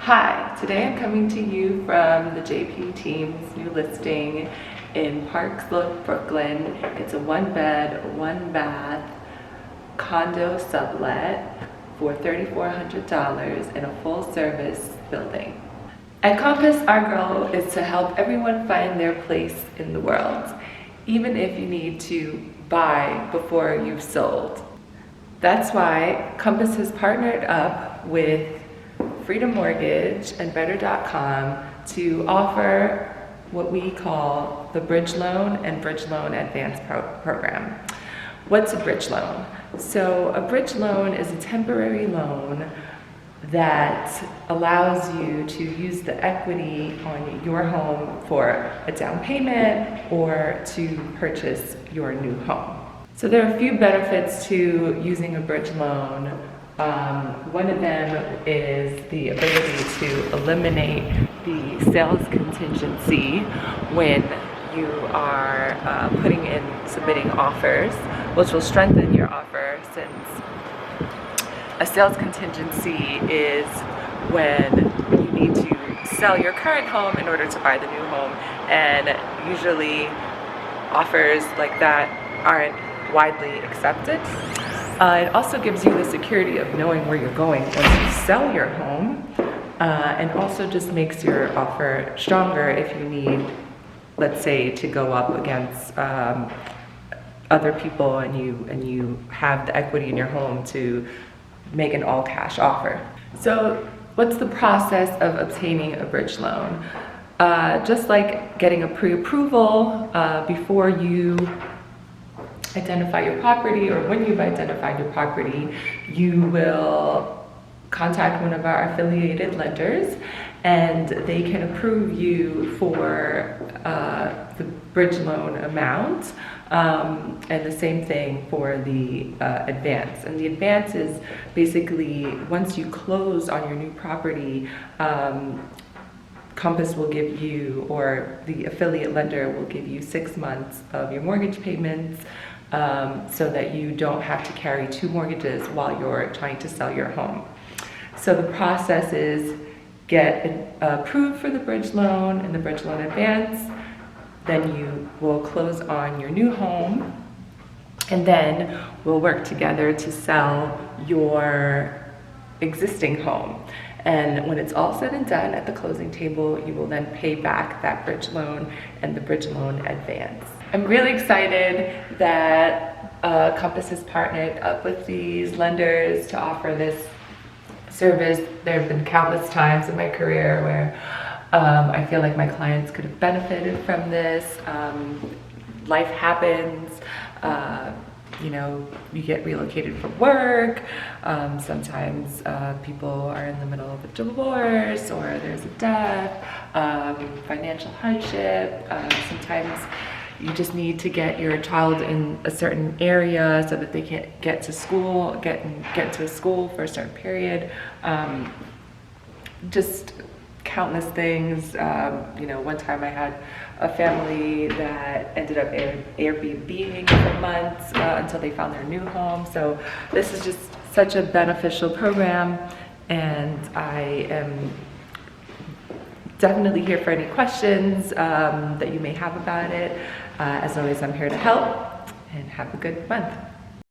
Hi, today I'm coming to you from the JP team's new listing in Park Slope, Brooklyn. It's a 1-bed, 1-bath condo sublet for $3,400 in a full-service building. At Compass, our goal is to help everyone find their place in the world, even if you need to buy before you've sold. That's why Compass has partnered up with Freedom Mortgage and Better.com to offer what we call the Bridge Loan and Bridge Loan Advance program. What's a bridge loan? So a bridge loan is a temporary loan that allows you to use the equity on your home for a down payment or to purchase your new home. So there are a few benefits to using a bridge loan. One of them is the ability to eliminate the sales contingency when you are submitting offers, which will strengthen your offer, since a sales contingency is when you need to sell your current home in order to buy the new home, and usually offers like that aren't widely accepted. It also gives you the security of knowing where you're going once you sell your home, and also just makes your offer stronger if you need, let's say, to go up against other people and you have the equity in your home to make an all-cash offer. So what's the process of obtaining a bridge loan? Just like getting a pre-approval before you identify your property, or when you've identified your property, you will contact one of our affiliated lenders and they can approve you for the bridge loan amount, and the same thing for the advance. And the advance is basically once you close on your new property, Compass will give you, or the affiliate lender will give you 6 months of your mortgage payments, so that you don't have to carry 2 mortgages while you're trying to sell your home. So the process is get approved for the bridge loan and the bridge loan advance, then you will close on your new home, and then we'll work together to sell your existing home. And when it's all said and done at the closing table, you will then pay back that bridge loan and the bridge loan advance. I'm really excited that Compass has partnered up with these lenders to offer this service. There have been countless times in my career where I feel like my clients could have benefited from this. Life happens. You know, you get relocated for work. Sometimes people are in the middle of a divorce, or there's a death, financial hardship. Sometimes you just need to get your child in a certain area so that they can get to school, get to a school for a certain period. Just countless things. You know, one time I had a family that ended up Airbnb-ing for months until they found their new home. So this is just such a beneficial program, and I am definitely here for any questions that you may have about it. As always, I'm here to help, and have a good month.